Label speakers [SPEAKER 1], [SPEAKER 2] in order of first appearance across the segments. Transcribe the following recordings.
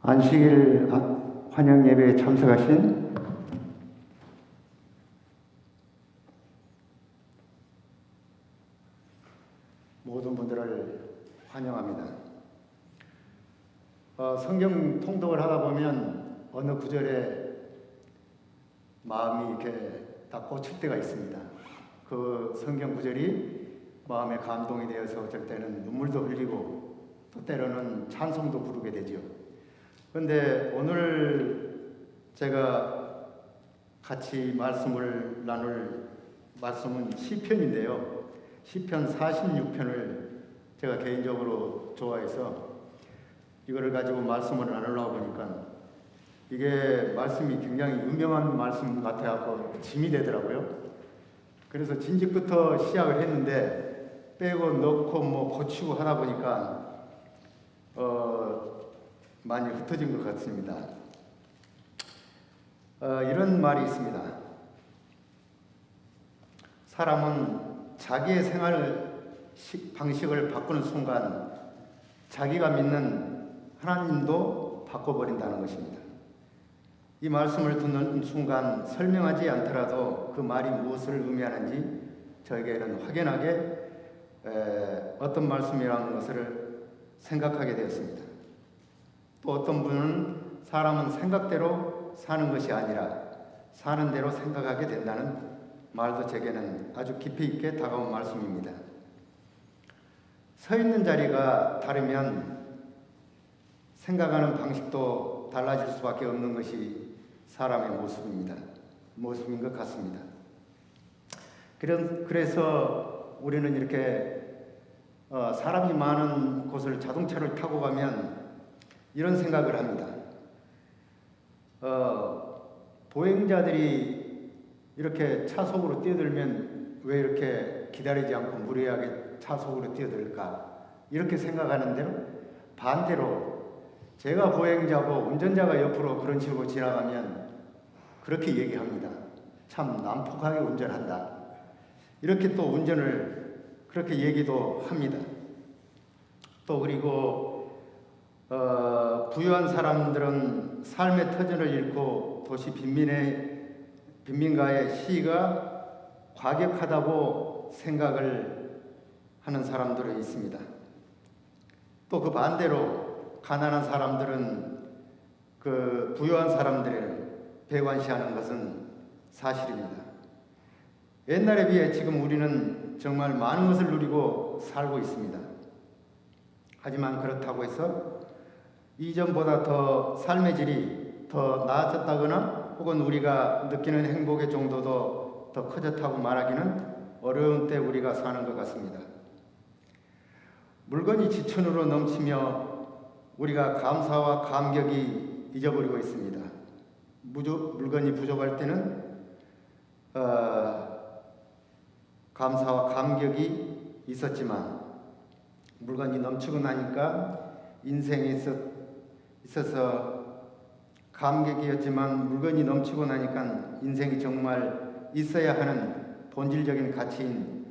[SPEAKER 1] 안식일 환영 예배에 참석하신 모든 분들을 환영합니다. 성경 통독을 하다 보면 어느 구절에 마음이 이렇게 딱 꽂힐 때가 있습니다. 그 성경 구절이 마음에 감동이 되어서 어쩔 때는 눈물도 흘리고 또 때로는 찬송도 부르게 되죠. 그런데 오늘 제가 같이 말씀을 나눌 말씀은 시편인데요. 시편 46편을 제가 개인적으로 좋아해서 이거를 가지고 말씀을 나누려고 보니까 이게 말씀이 굉장히 유명한 말씀 같아서 짐이 되더라고요. 그래서 진직부터 시작을 했는데 빼고 넣고 고치고 하다 보니까 많이 흩어진 것 같습니다. 이런 말이 있습니다. 사람은 자기의 생활 방식을 바꾸는 순간 자기가 믿는 하나님도 바꿔버린다는 것입니다. 이 말씀을 듣는 순간 설명하지 않더라도 그 말이 무엇을 의미하는지 저에게는 확연하게 어떤 말씀이라는 것을 생각하게 되었습니다. 또 어떤 분은 사람은 생각대로 사는 것이 아니라 사는 대로 생각하게 된다는 말도 제게는 아주 깊이 있게 다가온 말씀입니다. 서 있는 자리가 다르면 생각하는 방식도 달라질 수밖에 없는 것이 사람의 모습인 것 같습니다. 그래서 우리는 이렇게 사람이 많은 곳을 자동차를 타고 가면 이런 생각을 합니다. 보행자들이 이렇게 차속으로 뛰어들면 왜 이렇게 기다리지 않고 무리하게 차속으로 뛰어들까? 이렇게 생각하는데요. 반대로 제가 보행자고 운전자가 옆으로 그런 식으로 지나가면 그렇게 얘기합니다. 참 난폭하게 운전한다. 이렇게 또 운전을 그렇게 얘기도 합니다. 또 그리고 부유한 사람들은 삶의 터전을 잃고 도시 빈민가의 시위가 과격하다고 생각을 하는 사람들이 있습니다. 또 그 반대로 가난한 사람들은 그 부유한 사람들을 배관시하는 것은 사실입니다. 옛날에 비해 지금 우리는 정말 많은 것을 누리고 살고 있습니다. 하지만 그렇다고 해서 이전보다 더 삶의 질이 더 나아졌다거나 혹은 우리가 느끼는 행복의 정도도 더 커졌다고 말하기는 어려운 때 우리가 사는 것 같습니다. 물건이 지천으로 넘치며 우리가 감사와 감격이 잊어버리고 있습니다. 물건이 부족할 때는 감사와 감격이 있었지만 물건이 넘치고 나니까 인생에 있어서 감격이었지만 물건이 넘치고 나니까 인생이 정말 있어야 하는 본질적인 가치인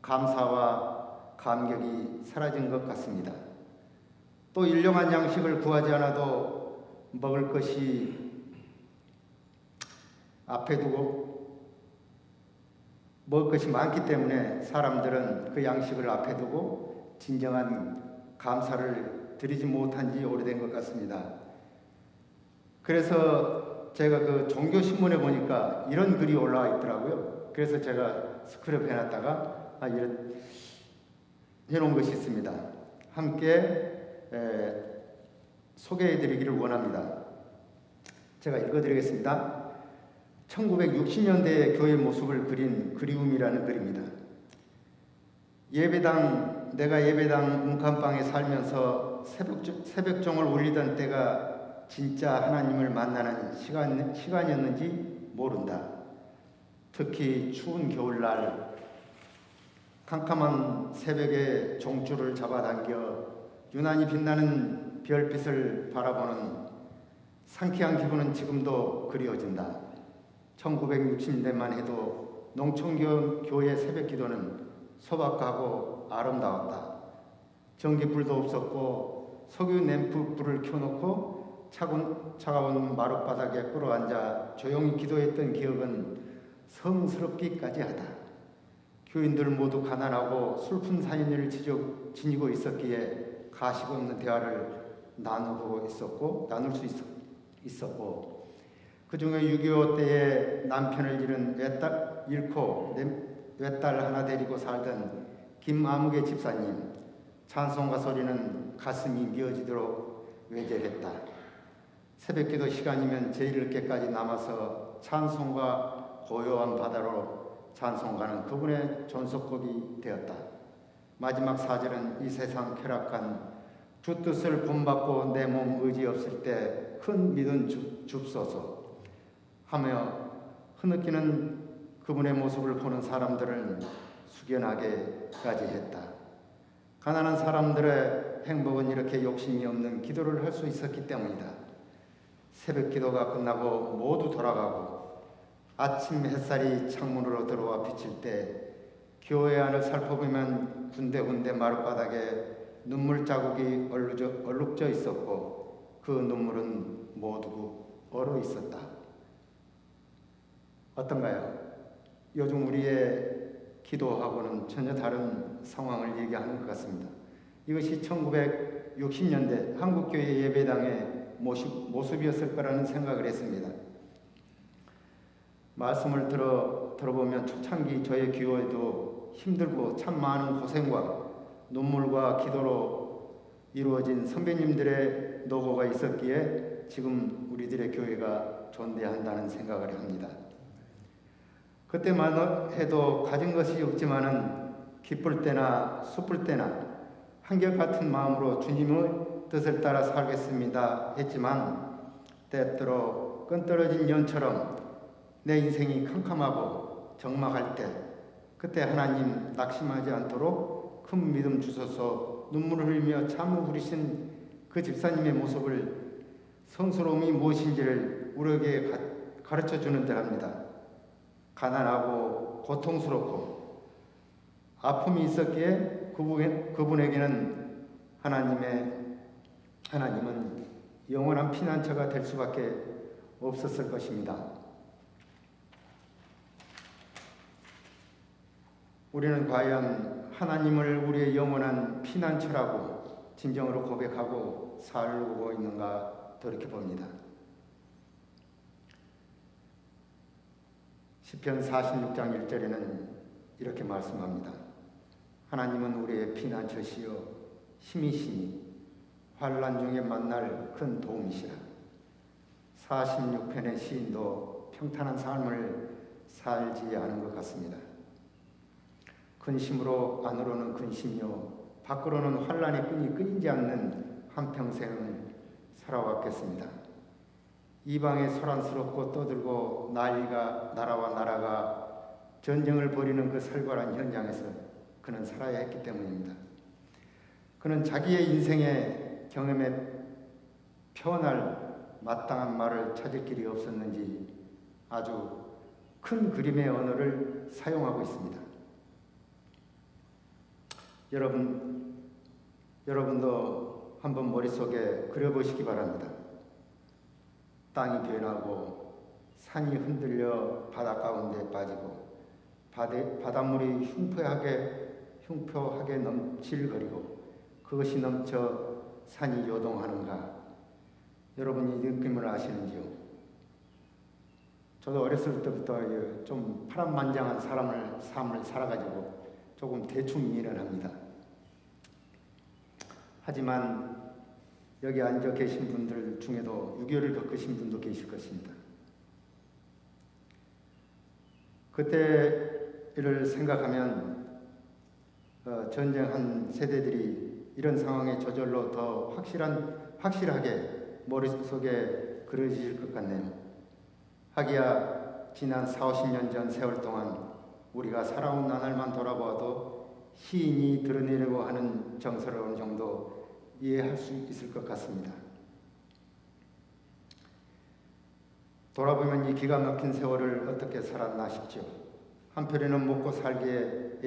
[SPEAKER 1] 감사와 감격이 사라진 것 같습니다. 또 일용한 양식을 구하지 않아도 먹을 것이 앞에 두고 먹을 것이 많기 때문에 사람들은 그 양식을 앞에 두고 진정한 감사를 드리지 못한 지 오래된 것 같습니다. 그래서 제가 그 종교신문에 보니까 이런 글이 올라와 있더라고요. 그래서 제가 스크랩 해놨다가 이런 해놓은 것이 있습니다. 함께 소개해드리기를 원합니다. 제가 읽어드리겠습니다. 1960년대의 교회 모습을 그린 그리움이라는 글입니다. 내가 예배당 문간방에 살면서 새벽종을 울리던 때가 진짜 하나님을 만나는 시간이었는지 모른다. 특히 추운 겨울날 캄캄한 새벽에 종줄을 잡아당겨 유난히 빛나는 별빛을 바라보는 상쾌한 기분은 지금도 그리워진다. 1960년대만 해도 농촌교회 새벽기도는 소박하고 아름다웠다. 전기불도 없었고 석유 램프 불을 켜놓고 차가운 마룻바닥에 꿇어앉아 조용히 기도했던 기억은 성스럽기까지 하다. 교인들 모두 가난하고 슬픈 사연을 지니고 있었기에 가식 없는 대화를 나눌 수 있었고, 그 중에 6.25 때에 남편을 잃고 외딸 하나 데리고 살던 김아무개 집사님, 찬송가 소리는 가슴이 미어지도록 외절했다. 새벽기도 시간이면 제일 늦게까지 남아서 찬송가 고요한 바다로 찬송가는 그분의 존속곡이 되었다. 마지막 4절은 이 세상 쾌락한 주 뜻을 본받고 내 몸 의지 없을 때 큰 믿음 줍소서 하며 흐느끼는 그분의 모습을 보는 사람들은 숙연하게까지 했다. 가난한 사람들의 행복은 이렇게 욕심이 없는 기도를 할 수 있었기 때문이다. 새벽 기도가 끝나고 모두 돌아가고 아침 햇살이 창문으로 들어와 비칠 때 교회 안을 살펴보면 군데군데 마룻바닥에 눈물 자국이 얼룩져 있었고 그 눈물은 모두 얼어 있었다. 어떤가요? 요즘 우리의 기도하고는 전혀 다른 상황을 얘기하는 것 같습니다. 이것이 1960년대 한국교회 예배당의 모습이었을 거라는 생각을 했습니다. 말씀을 들어보면 초창기 저의 기도에도 힘들고 참 많은 고생과 눈물과 기도로 이루어진 선배님들의 노고가 있었기에 지금 우리들의 교회가 존재한다는 생각을 합니다. 그때만 해도 가진 것이 없지만은 기쁠 때나 슬플 때나 한결같은 마음으로 주님의 뜻을 따라 살겠습니다 했지만 때때로 끈떨어진 연처럼 내 인생이 캄캄하고 적막할 때 그때 하나님 낙심하지 않도록 큰 믿음 주소서 눈물을 흘리며 참을 부리신 그 집사님의 모습을 성스러움이 무엇인지를 우리에게 가르쳐 주는 듯 합니다. 가난하고 고통스럽고 아픔이 있었기에 그분에게는 하나님은 영원한 피난처가 될 수밖에 없었을 것입니다. 우리는 과연 하나님을 우리의 영원한 피난처라고 진정으로 고백하고 살고 있는가 돌이켜봅니다. 시편 46장 1절에는 이렇게 말씀합니다. 하나님은 우리의 피난처시여 힘이시니 환난 중에 만날 큰 도움이시라. 46편의 시인도 평탄한 삶을 살지 않은 것 같습니다. 근심으로 안으로는 근심이요 밖으로는 환난의 끈이 끊이지 않는 한평생을 살아왔겠습니다. 이방에 소란스럽고 떠들고 나라와 나라가 전쟁을 벌이는 그 살벌한 현장에서 그는 살아야 했기 때문입니다. 그는 자기의 인생의 경험에 표현할 마땅한 말을 찾을 길이 없었는지 아주 큰 그림의 언어를 사용하고 있습니다. 여러분도 한번 머릿속에 그려보시기 바랍니다. 땅이 변하고 산이 흔들려 바다 가운데 빠지고 바닷물이 흉포하게 넘칠거리고 그것이 넘쳐 산이 요동하는가? 여러분이 이 느낌을 아시는지요? 저도 어렸을 때부터 좀 파란만장한 삶을 살아가지고 조금 대충 이해를 합니다. 하지만 여기 앉아 계신 분들 중에도 6.25를 겪으신 분도 계실 것입니다. 그때를 생각하면 전쟁한 세대들이 이런 상황에 저절로 더 확실하게 머릿속에 그려질 것 같네요. 하기야 지난 40-50년 전 세월 동안 우리가 살아온 나날만 돌아보아도 시인이 드러내려고 하는 정서를 어느 정도 이해할 수 있을 것 같습니다. 돌아보면 이 기가 막힌 세월을 어떻게 살았나 싶죠. 한편에는 먹고 살기에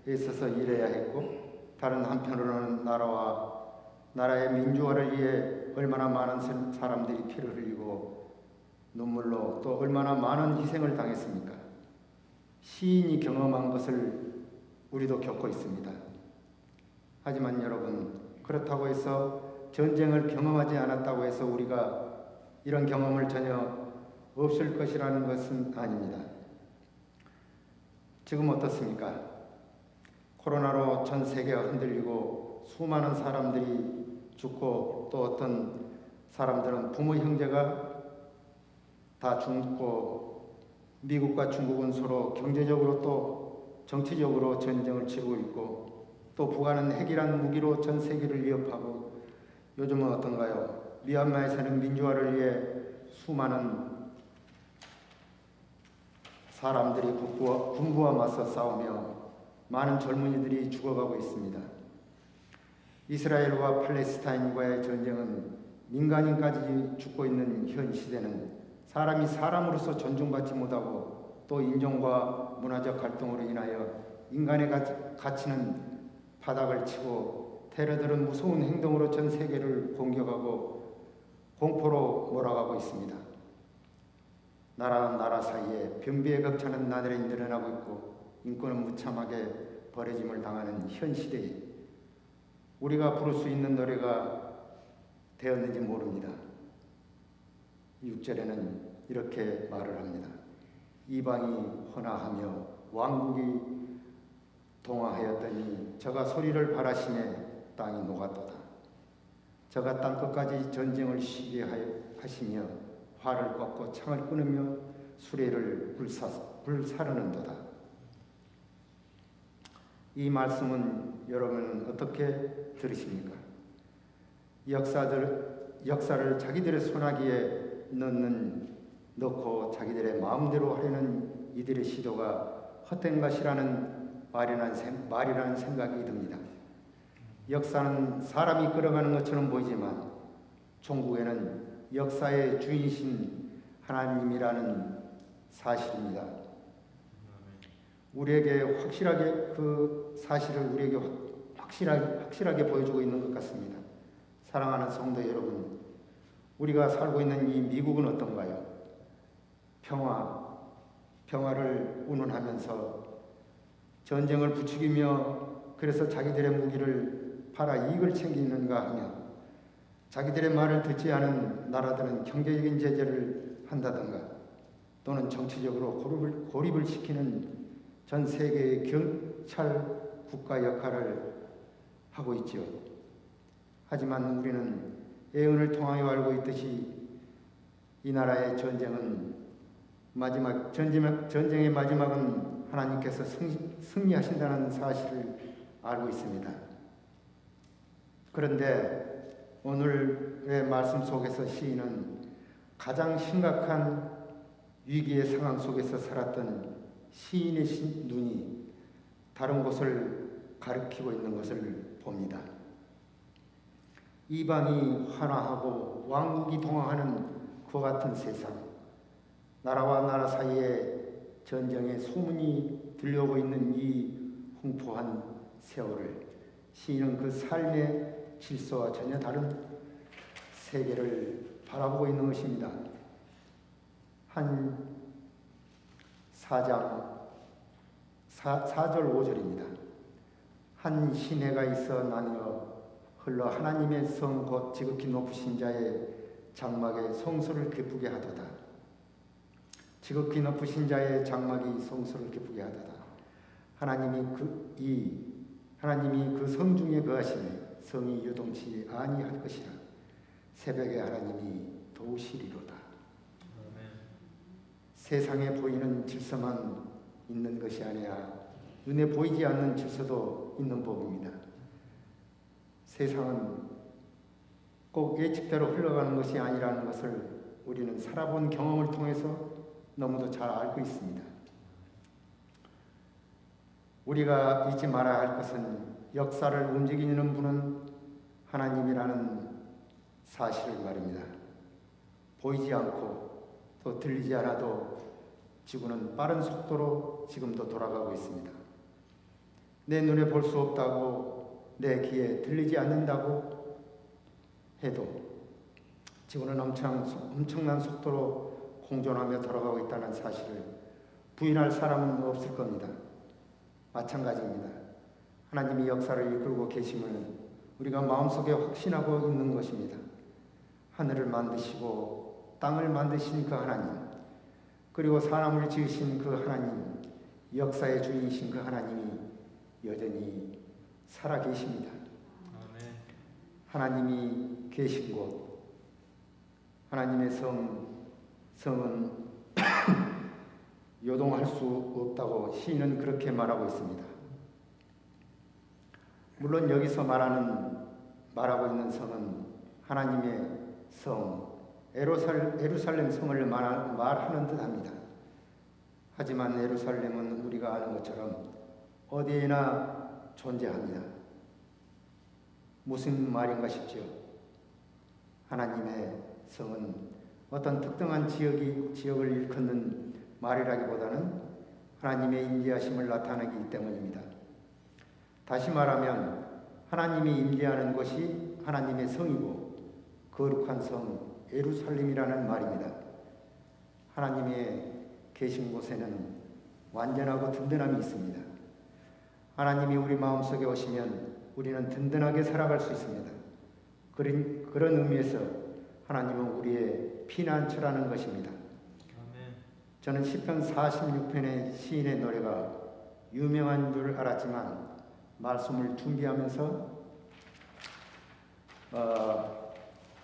[SPEAKER 1] 애써서 일해야 했고 다른 한편으로는 나라의 민주화를 위해 얼마나 많은 사람들이 피를 흘리고 눈물로 또 얼마나 많은 희생을 당했습니까? 시인이 경험한 것을 우리도 겪고 있습니다. 하지만 여러분, 그렇다고 해서 전쟁을 경험하지 않았다고 해서 우리가 이런 경험을 전혀 없을 것이라는 것은 아닙니다. 지금 어떻습니까? 코로나로 전 세계가 흔들리고 수많은 사람들이 죽고 또 어떤 사람들은 부모 형제가 다 죽고 미국과 중국은 서로 경제적으로 또 정치적으로 전쟁을 치르고 있고 또 북한은 핵이란 무기로 전 세계를 위협하고 요즘은 어떤가요? 미얀마에서는 민주화를 위해 수많은 사람들이 군부와 맞서 싸우며 많은 젊은이들이 죽어가고 있습니다. 이스라엘과 팔레스타인과의 전쟁은 민간인까지 죽고 있는 현 시대는 사람이 사람으로서 존중받지 못하고 또 인종과 문화적 갈등으로 인하여 인간의 가치는 바닥을 치고 테러들은 무서운 행동으로 전 세계를 공격하고 공포로 몰아가고 있습니다. 나라와 나라 사이에 변비에 격차는 나날이 늘어나고 있고 인권은 무참하게 버려짐을 당하는 현 시대에 우리가 부를 수 있는 노래가 되었는지 모릅니다. 6절에는 이렇게 말을 합니다. 이방이 헌화하며 왕국이 동화하였더니 저가 소리를 바라시매 땅이 녹았도다. 저가 땅끝까지 전쟁을 쉬게 하시며 활을 꺾고 창을 끊으며 수레를 불사르는도다. 이 말씀은 여러분은 어떻게 들으십니까? 역사를 자기들의 손아귀에 넣고 자기들의 마음대로 하려는 이들의 시도가 헛된 것이라는 말이라는 생각이 듭니다. 역사는 사람이 끌어가는 것처럼 보이지만 종국에는 역사의 주인이신 하나님이라는 사실입니다. 우리에게 확실하게 그 사실을 우리에게 확실하게 보여주고 있는 것 같습니다. 사랑하는 성도 여러분, 우리가 살고 있는 이 미국은 어떤가요? 평화를 운운하면서 전쟁을 부추기며 그래서 자기들의 무기를 팔아 이익을 챙기는가 하며 자기들의 말을 듣지 않은 나라들은 경제적인 제재를 한다든가 또는 정치적으로 고립을 시키는 전 세계의 경찰 국가 역할을 하고 있지요. 하지만 우리는 예언을 통하여 알고 있듯이 이 나라의 전쟁의 마지막은 하나님께서 승리하신다는 사실을 알고 있습니다. 그런데 오늘의 말씀 속에서 시인은 가장 심각한 위기의 상황 속에서 살았던 시인의 눈이 다른 곳을 가리키고 있는 것을 봅니다. 이방이 환화하고 왕국이 동화하는 그와 같은 세상, 나라와 나라 사이에 전쟁의 소문이 들려오고 있는 이 흉포한 세월을 시인은 그 삶의 질서와 전혀 다른 세계를 바라보고 있는 것입니다. 한 4장 4절 5절입니다. 한 시내가 있어 나뉘어 흘러 하나님의 성 곧 지극히 높으신 자의 장막에 성소를 기쁘게 하도다. 지극히 높으신 자의 장막이 성소를 기쁘게 하도다. 하나님이 그 성 중에 거하시네 성이 요동치 아니할 것이라. 새벽에 하나님이 도우시리로다. 세상에 보이는 질서만 있는 것이 아니라 눈에 보이지 않는 질서도 있는 법입니다. 세상은 꼭 예측대로 흘러가는 것이 아니라는 것을 우리는 살아본 경험을 통해서 너무도 잘 알고 있습니다. 우리가 잊지 말아야 할 것은 역사를 움직이는 분은 하나님이라는 사실을 말입니다. 보이지 않고 또 들리지 않아도 지구는 빠른 속도로 지금도 돌아가고 있습니다. 내 눈에 볼 수 없다고 내 귀에 들리지 않는다고 해도 지구는 엄청난 속도로 공존하며 돌아가고 있다는 사실을 부인할 사람은 없을 겁니다. 마찬가지입니다. 하나님이 역사를 이끌고 계심을 우리가 마음속에 확신하고 있는 것입니다. 하늘을 만드시고 땅을 만드신 그 하나님, 그리고 사람을 지으신 그 하나님, 역사의 주인이신 그 하나님이 여전히 살아계십니다.
[SPEAKER 2] 아멘.
[SPEAKER 1] 하나님이 계신 곳, 하나님의 성은 요동할 수 없다고 시인은 그렇게 말하고 있습니다. 물론 여기서 말하고 있는 성은 하나님의 성, 예루살렘 성을 말하는 듯합니다. 하지만 예루살렘은 우리가 아는 것처럼 어디에나 존재합니다. 무슨 말인가 싶지요. 하나님의 성은 어떤 특정한 지역을 일컫는 말이라기보다는 하나님의 임재하심을 나타내기 때문입니다. 다시 말하면 하나님이 임재하는 곳이 하나님의 성이고 거룩한 성 예루살렘이라는 말입니다. 하나님의 계신 곳에는 완전하고 든든함이 있습니다. 하나님이 우리 마음속에 오시면 우리는 든든하게 살아갈 수 있습니다. 그런 의미에서 하나님은 우리의 피난처라는 것입니다. 저는 시편 46편의 시인의 노래가 유명한 줄 알았지만 말씀을 준비하면서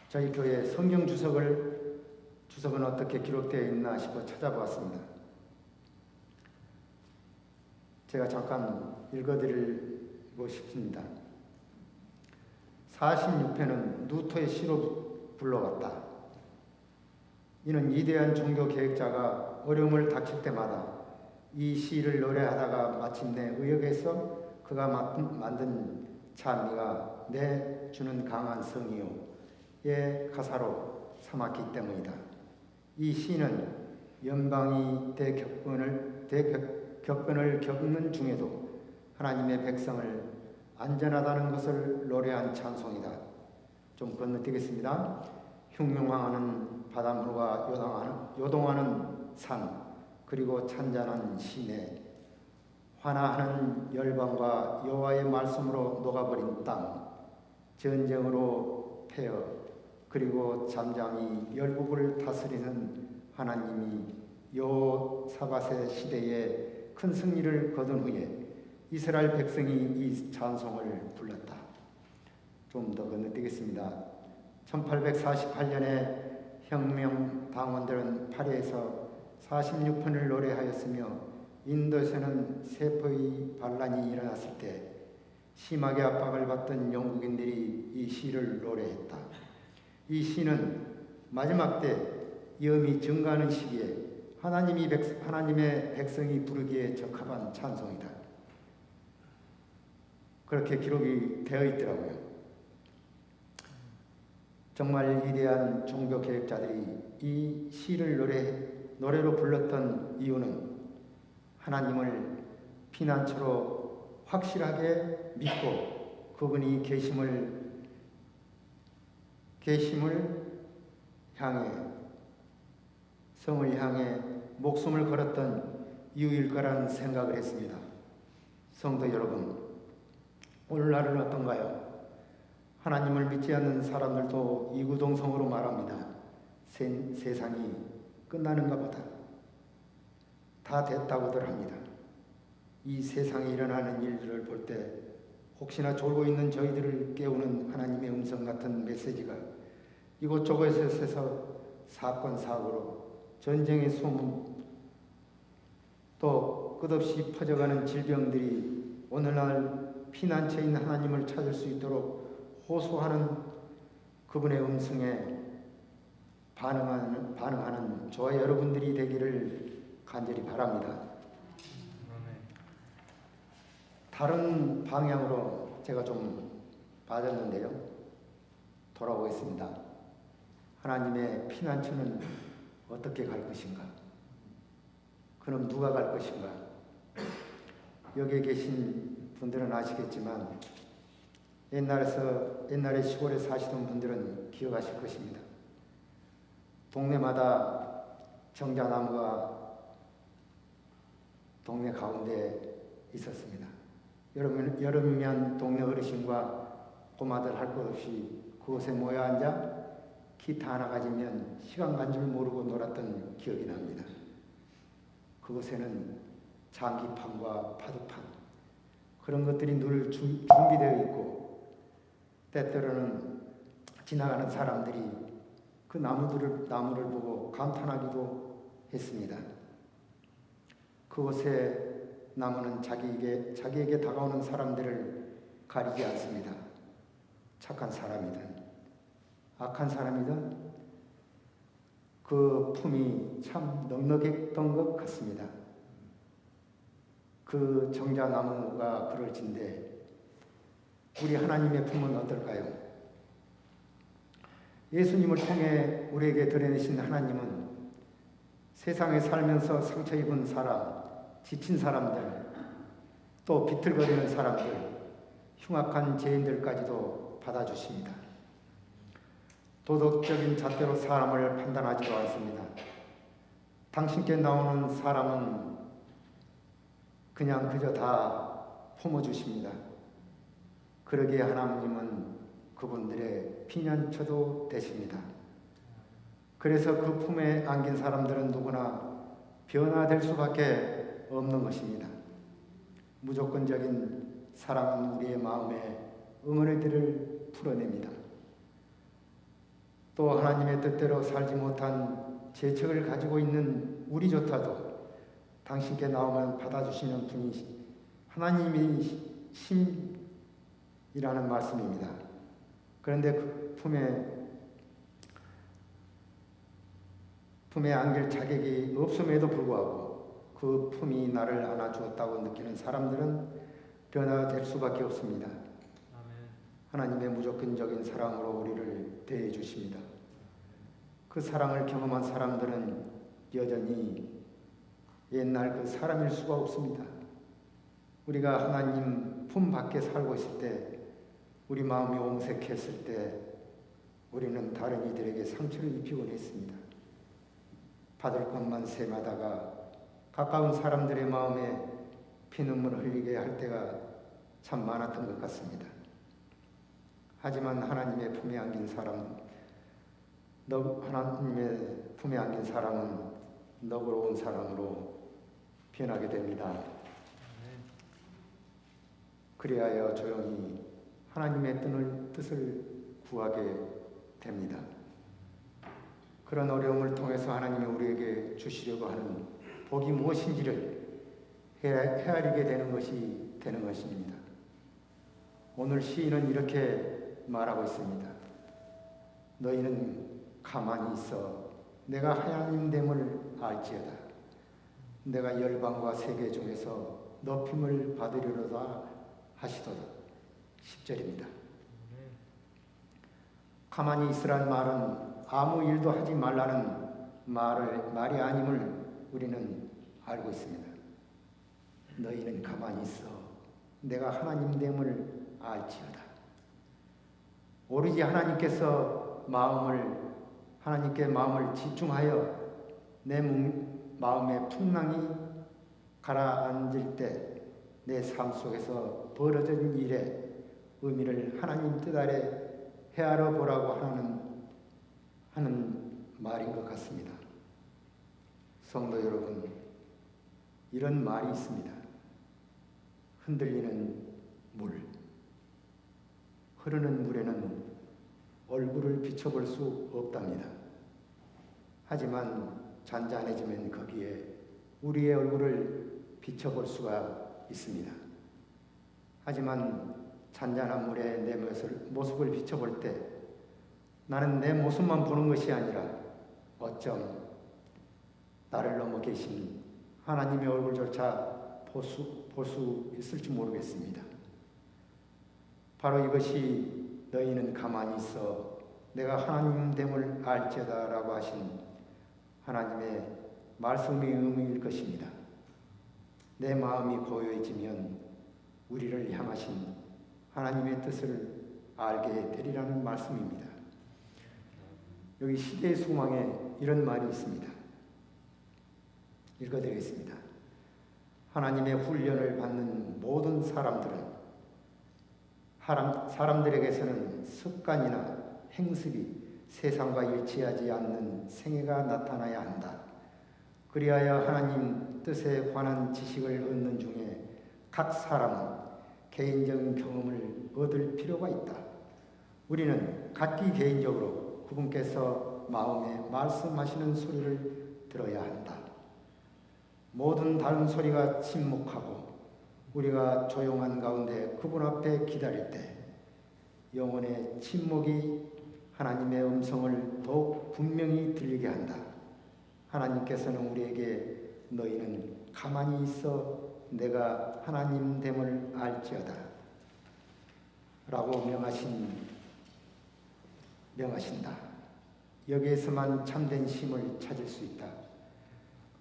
[SPEAKER 1] 저희 교회 성경 주석은 어떻게 기록되어 있나 싶어 찾아보았습니다. 제가 잠깐 읽어드리고 싶습니다. 46편은 누토의 시로 불러왔다. 이는 위대한 종교 계획자가 어려움을 닥칠 때마다 이 시를 노래하다가 마침내 의역에서 그가 만든 찬미가 내 주는 강한 성이요의 가사로 삼았기 때문이다. 이 시는 연방이 대격변을 겪는 중에도 하나님의 백성을 안전하다는 것을 노래한 찬송이다. 좀 건너뛰겠습니다. 흉흉하는 바닷물과 요동하는 산, 그리고 찬잔한 시내, 환화하는 열방과 여호와의 말씀으로 녹아버린 땅, 전쟁으로 패어 그리고 잠잠히 열국을 다스리는 하나님이 여호사밧의 시대에 큰 승리를 거둔 후에 이스라엘 백성이 이 찬송을 불렀다. 좀 더 건너뛰겠습니다. 1848년에 혁명 당원들은 파리에서 46편을 노래하였으며 인도에서는 세포의 반란이 일어났을 때 심하게 압박을 받던 영국인들이 이 시를 노래했다. 이 시는 마지막 때 위험이 증가하는 시기에 하나님의 백성이 부르기에 적합한 찬송이다. 그렇게 기록이 되어 있더라고요. 정말 위대한 종교 계획자들이 이 시를 노래로 불렀던 이유는 하나님을 피난처로 확실하게 믿고 그분이 계심을 향해 성을 향해 목숨을 걸었던 이유일 거라는 생각을 했습니다. 성도 여러분, 오늘날은 어떤가요? 하나님을 믿지 않는 사람들도 이구동성으로 말합니다. 세상이 끝나는가 보다. 다 됐다고들 합니다. 이 세상에 일어나는 일들을 볼 때 혹시나 졸고 있는 저희들을 깨우는 하나님의 음성 같은 메시지가 이곳저곳에서 사건, 사고로 전쟁의 소문, 또 끝없이 퍼져가는 질병들이 오늘날 피난처인 하나님을 찾을 수 있도록 호소하는 그분의 음성에 반응하는 저와 여러분들이 되기를 간절히 바랍니다. 다른 방향으로 제가 좀 빠졌는데요. 돌아오겠습니다. 하나님의 피난처는 어떻게 갈 것인가? 그럼 누가 갈 것인가? 여기에 계신 분들은 아시겠지만 옛날에 시골에 사시던 분들은 기억하실 것입니다. 동네마다 정자나무가 동네 가운데 있었습니다. 여름이면 동네 어르신과 꼬마들 할 것 없이 그곳에 모여 앉아 기타 하나 가지면 시간 간 줄 모르고 놀았던 기억이 납니다. 그곳에는 장기판과 파도판 그런 것들이 늘 준비되어 있고 때때로는 지나가는 사람들이 그 나무를 보고 감탄하기도 했습니다. 그곳에 나무는 자기에게 다가오는 사람들을 가리지 않습니다. 착한 사람이든 악한 사람이든 그 품이 참 넉넉했던 것 같습니다. 그 정자나무가 그럴진데 우리 하나님의 품은 어떨까요? 예수님을 통해 우리에게 드러내신 하나님은 세상에 살면서 상처 입은 사람, 지친 사람들, 또 비틀거리는 사람들, 흉악한 죄인들까지도 받아주십니다. 도덕적인 잣대로 사람을 판단하지도 않습니다. 당신께 나오는 사람은 그냥 그저 다 품어주십니다. 그러기에 하나님은 그분들의 피난처도 되십니다. 그래서 그 품에 안긴 사람들은 누구나 변화될 수밖에 없는 것입니다. 무조건적인 사랑은 우리의 마음에 응어리들을 풀어냅니다. 또 하나님의 뜻대로 살지 못한 죄책을 가지고 있는 우리조차도 당신께 나오면 받아주시는 분이 하나님이 심이라는 말씀입니다. 그런데 그 품에 안길 자격이 없음에도 불구하고 그 품이 나를 안아주었다고 느끼는 사람들은 변화될 수밖에 없습니다. 하나님의 무조건적인 사랑으로 우리를 대해 주십니다. 그 사랑을 경험한 사람들은 여전히 옛날 그 사람일 수가 없습니다. 우리가 하나님 품 밖에 살고 있을 때, 우리 마음이 옹색했을 때 우리는 다른 이들에게 상처를 입히곤 했습니다. 받을 것만 셈하다가 가까운 사람들의 마음에 피눈물을 흘리게 할 때가 참 많았던 것 같습니다. 하지만 하나님의 품에 안긴 사람은 너그러운 사람으로 변하게 됩니다. 그리하여 조용히 하나님의 뜻을 구하게 됩니다. 그런 어려움을 통해서 하나님이 우리에게 주시려고 하는 복이 무엇인지를 헤아리게 되는 것입니다. 오늘 시인은 이렇게 말하고 있습니다. 너희는 가만히 있어 내가 하나님됨을 알지어다. 내가 열방과 세계 중에서 높임을 받으리로다 하시도다. 10절입니다. 가만히 있으란 말은 아무 일도 하지 말라는 말이 아님을 우리는 알고 있습니다. 너희는 가만히 있어 내가 하나님됨을 알지어다. 오로지 하나님께서 하나님께 마음을 집중하여 내 마음의 풍랑이 가라앉을 때 내 삶 속에서 벌어진 일의 의미를 하나님 뜻 아래 헤아려 보라고 하는 말인 것 같습니다. 성도 여러분, 이런 말이 있습니다. 흔들리는 물, 흐르는 물에는 얼굴을 비춰볼 수 없답니다. 하지만 잔잔해지면 거기에 우리의 얼굴을 비춰볼 수가 있습니다. 하지만 잔잔한 물에 내 모습을 비춰볼 때 나는 내 모습만 보는 것이 아니라 어쩜 나를 넘어 계신 하나님의 얼굴조차 볼 수 있을지 모르겠습니다. 바로 이것이 너희는 가만히 있어 내가 하나님됨을 알지어다 라고 하신 하나님의 말씀의 의미일 것입니다. 내 마음이 고요해지면 우리를 향하신 하나님의 뜻을 알게 되리라는 말씀입니다. 여기 시대의 소망에 이런 말이 있습니다. 읽어드리겠습니다. 하나님의 훈련을 받는 모든 사람들에게서는 습관이나 행습이 세상과 일치하지 않는 생애가 나타나야 한다. 그리하여 하나님 뜻에 관한 지식을 얻는 중에 각 사람은 개인적인 경험을 얻을 필요가 있다. 우리는 각기 개인적으로 그분께서 마음에 말씀하시는 소리를 들어야 한다. 모든 다른 소리가 침묵하고 우리가 조용한 가운데 그분 앞에 기다릴 때 영혼의 침묵이 하나님의 음성을 더욱 분명히 들리게 한다. 하나님께서는 우리에게 너희는 가만히 있어 내가 하나님 됨을 알지어다 라고 명하신다. 여기에서만 참된 쉼을 찾을 수 있다.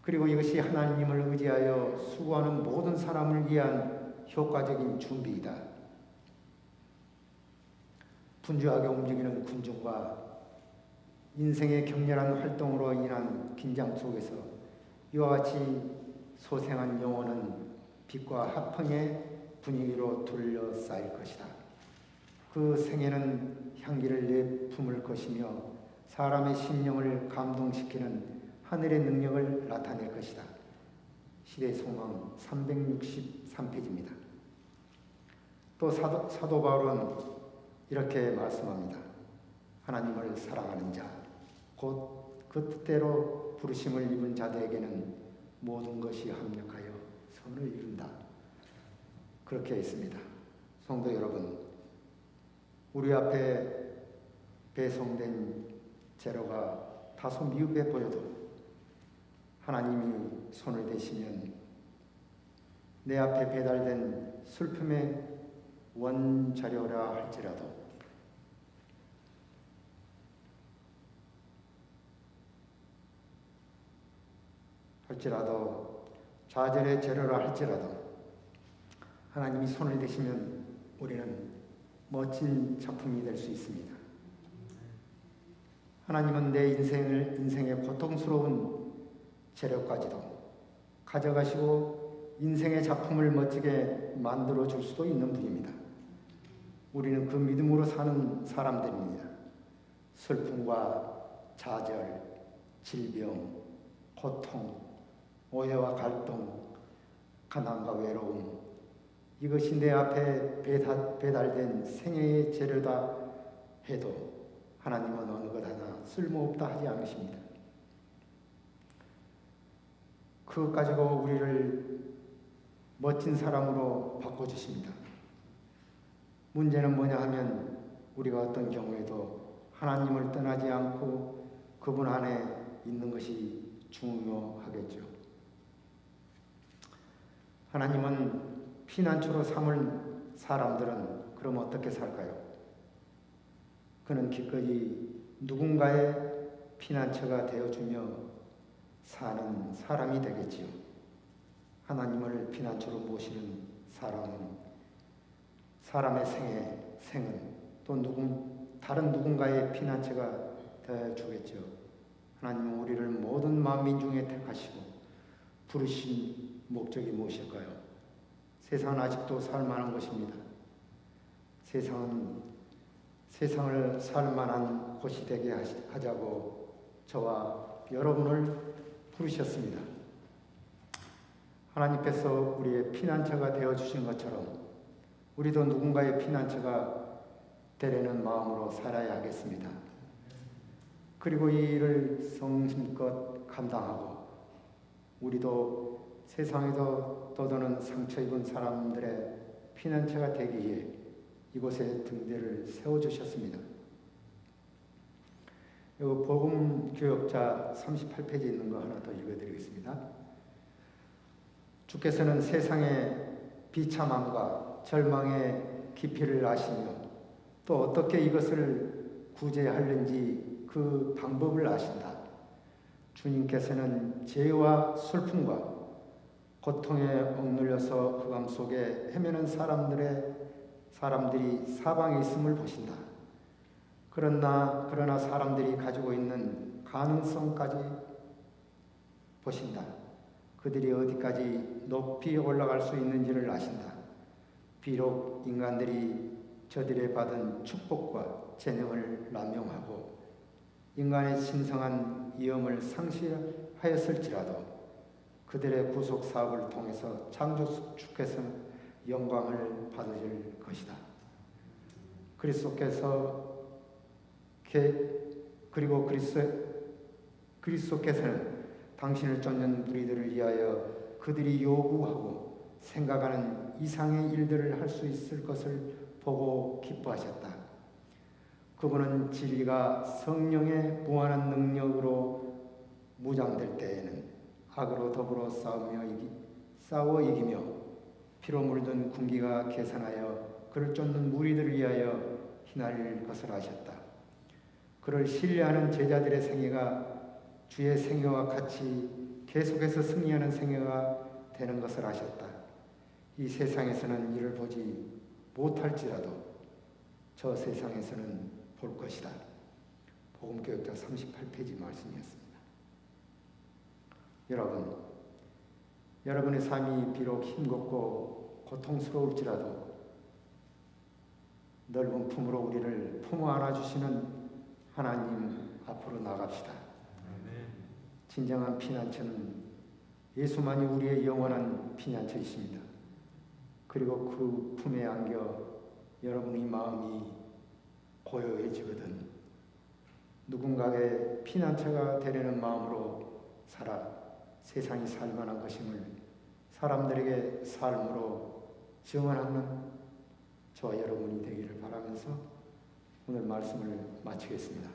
[SPEAKER 1] 그리고 이것이 하나님을 의지하여 수고하는 모든 사람을 위한 효과적인 준비이다. 분주하게 움직이는 군중과 인생의 격렬한 활동으로 인한 긴장 속에서 이와 같이 소생한 영혼은 빛과 화평의 분위기로 둘러싸일 것이다. 그 생애는 향기를 내품을 것이며 사람의 심령을 감동시키는 하늘의 능력을 나타낼 것이다. 시대소망 363페이지입니다. 또 사도 바울은 이렇게 말씀합니다. 하나님을 사랑하는 자, 곧 그 뜻대로 부르심을 입은 자들에게는 모든 것이 합력하여 선을 이룬다. 그렇게 했습니다. 성도 여러분, 우리 앞에 배송된 재료가 다소 미흡해 보여도 하나님이 손을 대시면 내 앞에 배달된 슬픔의 원자료라 할지라도 좌절의 재료라 할지라도 하나님이 손을 대시면 우리는 멋진 작품이 될 수 있습니다. 하나님은 내 인생의 고통스러운 재료까지도 가져가시고 인생의 작품을 멋지게 만들어 줄 수도 있는 분입니다. 우리는 그 믿음으로 사는 사람들입니다. 슬픔과 좌절, 질병, 고통, 오해와 갈등, 가난과 외로움, 이것이 내 앞에 배달된 생애의 재료다 해도 하나님은 어느 것 하나 쓸모없다 하지 않으십니다. 그것 가지고 우리를 멋진 사람으로 바꿔주십니다. 문제는 뭐냐 하면 우리가 어떤 경우에도 하나님을 떠나지 않고 그분 안에 있는 것이 중요하겠죠. 하나님은 피난처로 삼을 사람들은 그럼 어떻게 살까요? 그는 기꺼이 누군가의 피난처가 되어주며 사는 사람이 되겠지요. 하나님을 피난처로 모시는 사람의 생은 또 다른 누군가의 피난처가 되어주겠죠. 하나님은 우리를 모든 만민 중에 택하시고 부르신 목적이 무엇일까요? 세상은 아직도 살만한 것입니다. 세상을 살만한 곳이 되게 하자고 저와 여러분을 부르셨습니다. 하나님께서 우리의 피난처가 되어주신 것처럼 우리도 누군가의 피난처가 되려는 마음으로 살아야 하겠습니다. 그리고 이 일을 성심껏 감당하고 우리도 세상에서 떠도는 상처 입은 사람들의 피난처가 되기 위해 이곳에 등대를 세워주셨습니다. 이 복음교역자 38페이지에 있는 거 하나 더 읽어드리겠습니다. 주께서는 세상의 비참함과 절망의 깊이를 아시며 또 어떻게 이것을 구제하는지 그 방법을 아신다. 주님께서는 죄와 슬픔과 고통에 억눌려서 흑암 속에 헤매는 사람들이 사방에 있음을 보신다. 그러나 사람들이 가지고 있는 가능성까지 보신다. 그들이 어디까지 높이 올라갈 수 있는지를 아신다. 비록 인간들이 저들의 받은 축복과 재능을 남용하고 인간의 신성한 위엄을 상실하였을지라도 그들의 구속 사업을 통해서 창조주께서 영광을 받으실 것이다. 그리고 그리스도께서는 당신을 쫓는 무리들을 위하여 그들이 요구하고 생각하는 이상의 일들을 할 수 있을 것을 보고 기뻐하셨다. 그분은 진리가 성령의 무한한 능력으로 무장될 때에는 악으로 더불어 싸워 이기며 피로 물든 군기가 계산하여 그를 쫓는 무리들을 위하여 휘날릴 것을 아셨다. 그를 신뢰하는 제자들의 생애가 주의 생애와 같이 계속해서 승리하는 생애가 되는 것을 아셨다. 이 세상에서는 이를 보지 못할지라도 저 세상에서는 볼 것이다. 복음교육자 38페이지 말씀이었습니다. 여러분의 삶이 비록 힘겹고 고통스러울지라도 넓은 품으로 우리를 품어 안아주시는 하나님 앞으로 나갑시다. 진정한 피난처는 예수만이 우리의 영원한 피난처이십니다. 그리고 그 품에 안겨 여러분의 마음이 고요해지거든 누군가의 피난처가 되려는 마음으로 살아 세상이 살만한 것임을 사람들에게 삶으로 증언하는 저와 여러분이 되기를 바라면서 오늘 말씀을 마치겠습니다.